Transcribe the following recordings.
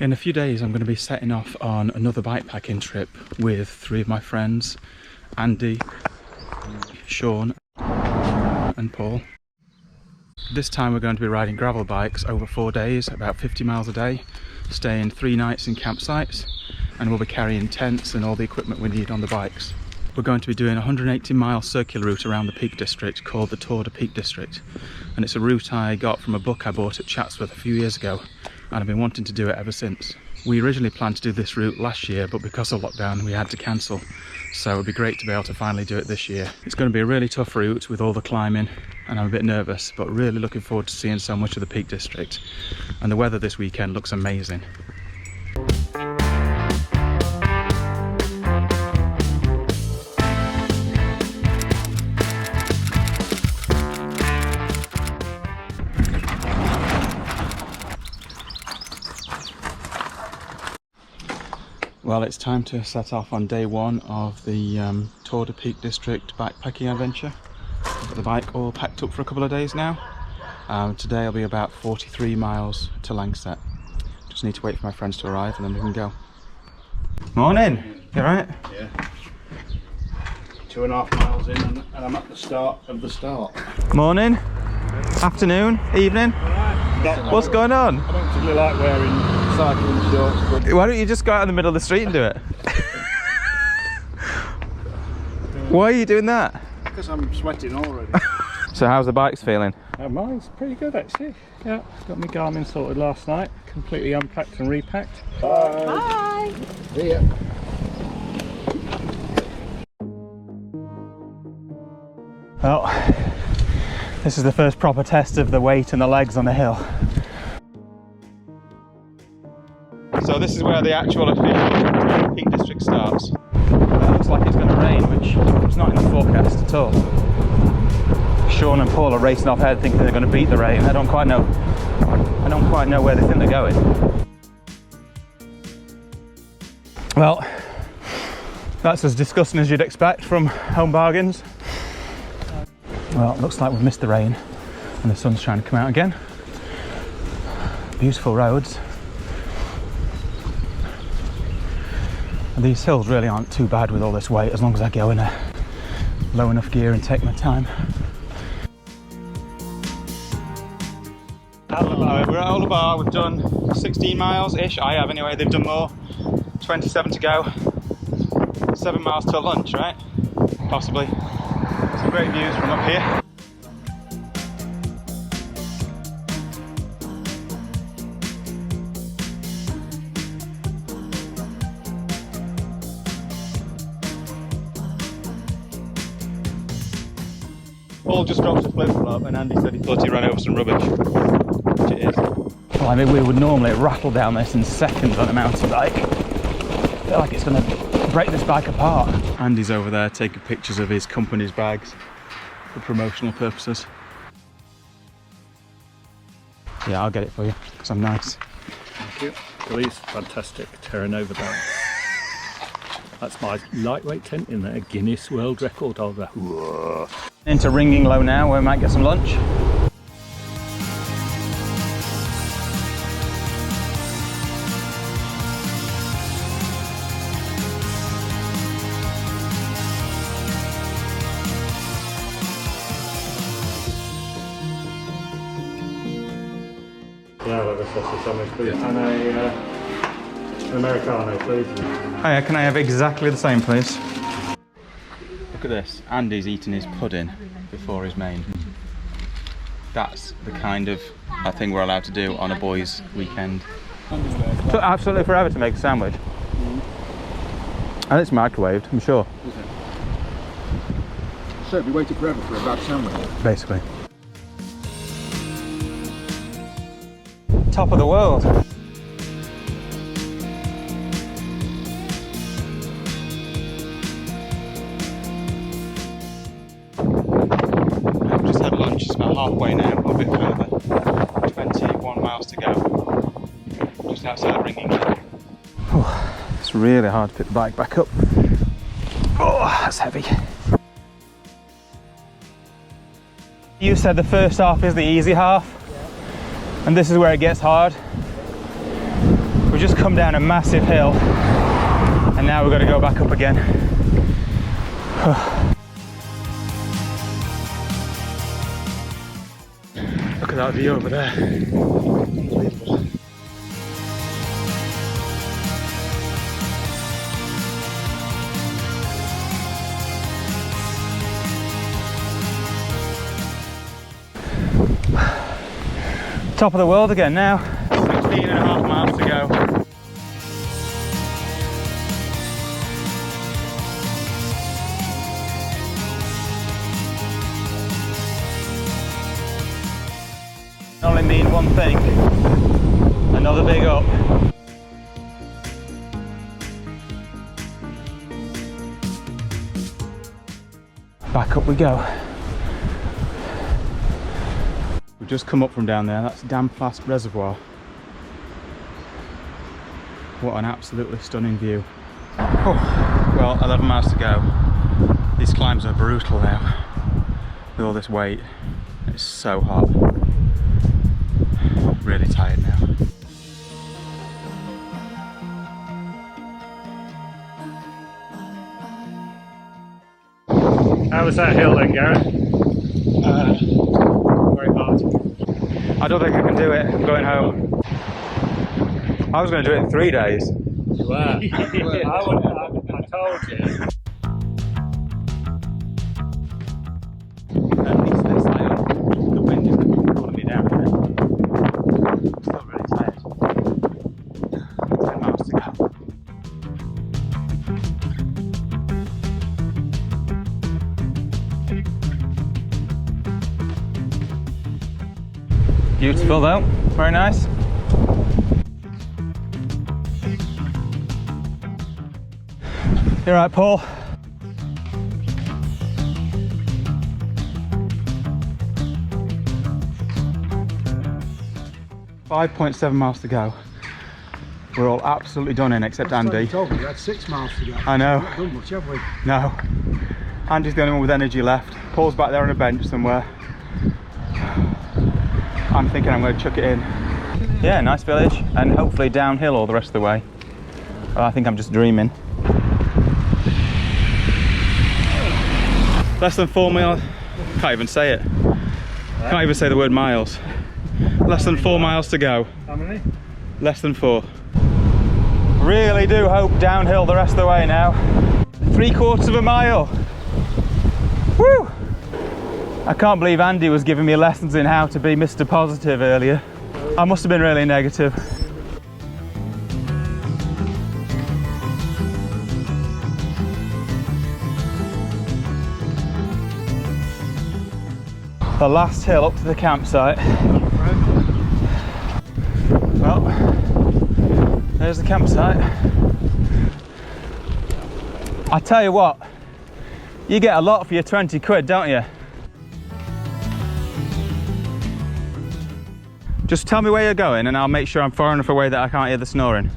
In a few days I'm going to be setting off on another bikepacking trip with 3 of my friends, Andy, Sean and Paul. This time we're going to be riding gravel bikes over 4 days, about 50 miles a day, staying 3 nights in campsites, and we'll be carrying tents and all the equipment we need on the bikes. We're going to be doing a 180-mile circular route around the Peak District called the Tour de Peak District, and it's a route I got from a book I bought at Chatsworth a few years ago, and I've been wanting to do it ever since. We originally planned to do this route last year, but because of lockdown we had to cancel, so it'd be great to be able to finally do it this year. It's going to be a really tough route with all the climbing, and I'm a bit nervous, but really looking forward to seeing so much of the Peak District, and the weather this weekend looks amazing. Well, it's time to set off on day 1 of the Tour de Peak District backpacking adventure. I've got the bike all packed up for a couple of days now. Today I'll be about 43 miles to Langsette. Just need to wait for my friends to arrive and then we can go. Morning! You alright? Yeah. 2.5 miles in and I'm at the start of the start. Morning, afternoon, evening. What's going on? I don't particularly like wearing cycling shorts, but Why don't you just go out in the middle of the street and do it? Why are you doing that? because I'm sweating already. So how's the bikes feeling? Mine's pretty good actually. Yeah, got my Garmin sorted last night, completely unpacked and repacked. Bye. See ya. Well, this is the first proper test of the weight and the legs on the hill. So this is where the actual official Peak District starts. It looks like it's going to rain, which is not in the forecast at all. Sean and Paul are racing off ahead thinking they're going to beat the rain. I don't quite know where they think they're going. Well, that's as disgusting as you'd expect from Home Bargains. Well, it looks like we've missed the rain and the sun's trying to come out again. Beautiful roads. And these hills really aren't too bad with all this weight, as long as I go in a low enough gear and take my time. We're at Aldebar, we've done 16 miles-ish, I have anyway, they've done more. 27 to go. 7 miles till lunch, right? Possibly. Some great views from up here. Paul just dropped a flip-flop and Andy said he thought he ran over some rubbish, which it is. Well, I mean, we would normally rattle down this in seconds on a mountain bike. I feel like it's going to break this bike apart. Andy's over there taking pictures of his company's bags for promotional purposes. Yeah, I'll get it for you, because I'm nice. Thank you. Beeley's fantastic Terra Nova bag. That's my lightweight tent in there, Guinness World Record holder. Whoa. Into Ringing Low now, where we might get some lunch. Yeah, I'll have a sausage sandwich, please. And an Americano, please. Hiya, can I have exactly the same, please? Look at this. Andy's eating his pudding before his main. That's the kind of thing we're allowed to do on a boys' weekend. It took absolutely forever to make a sandwich. And it's microwaved, I'm sure. So we waited forever for a bad sandwich. Basically. Top of the world. I've just had lunch, it's about halfway now, a bit further. 21 miles to go. Just outside Ringing. It's really hard to pick the bike back up. Oh, that's heavy. You said the first half is the easy half. And this is where it gets hard. We're we've just come down a massive hill and now we've got to go back up again. Look at that view over there. Unbelievable. Top of the world again now. 16.5 miles to go. Only mean one thing, another big up. Back up we go. We've just come up from down there, that's Dam Flask Reservoir. What an absolutely stunning view. Oh, well, 11 miles to go. These climbs are brutal now, with all this weight. It's so hot. Really tired now. How was that hill then, Gareth? Very hard. I don't think I can do it. I'm going home. I was going to do it in 3 days. You were. I told you. At least this side up, the wind is pulling me down. I'm still really tired. 10 miles to go. Beautiful though, very nice. You're right, Paul. .7 miles to go. We're all absolutely done in except Andy. You told me you had 6 miles to go. I know. We've not done much, have we? No. Andy's the only one with energy left. Paul's back there on a bench somewhere. I'm thinking I'm going to chuck it in. Yeah, nice village, and hopefully downhill all the rest of the way. I think I'm just dreaming. Less than 4 miles. Can't even say it. Can't even say the word miles. Less than 4 miles to go. How many? Less than 4. Really do hope downhill the rest of the way now. 3/4 of a mile. Woo! I can't believe Andy was giving me lessons in how to be Mr. Positive earlier. I must have been really negative. The last hill up to the campsite. Well, there's the campsite. I tell you what, you get a lot for your 20 quid, don't you? Just tell me where you're going and I'll make sure I'm far enough away that I can't hear the snoring.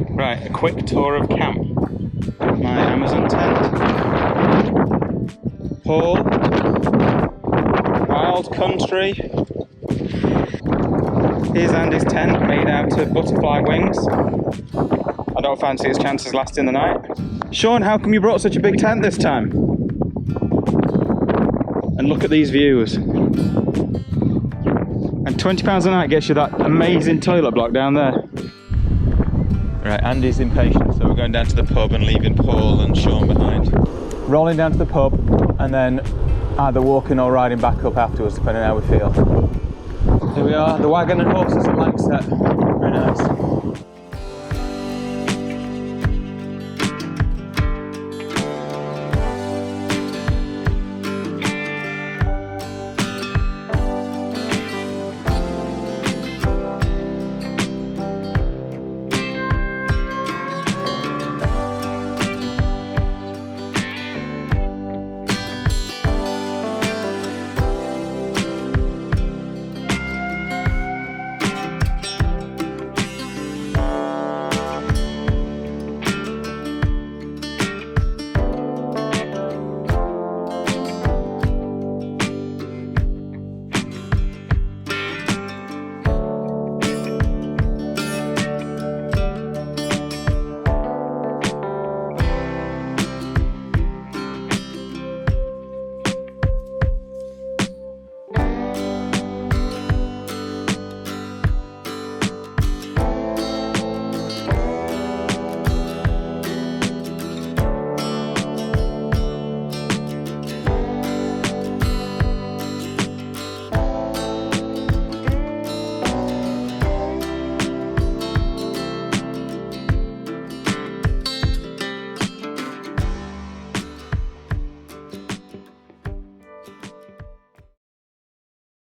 Right, a quick tour of camp. My Amazon tent. Paul. Wild country. Here's Andy's tent made out of butterfly wings. I don't fancy his chances lasting the night. Sean, how come you brought such a big tent this time? And look at these views. And £20 a night gets you that amazing toilet block down there. Right, Andy's impatient, so we're going down to the pub and leaving Paul and Sean behind. Rolling down to the pub and then either walking or riding back up afterwards, depending on how we feel. Here we are, the wagon and horses at Langsette. Very nice.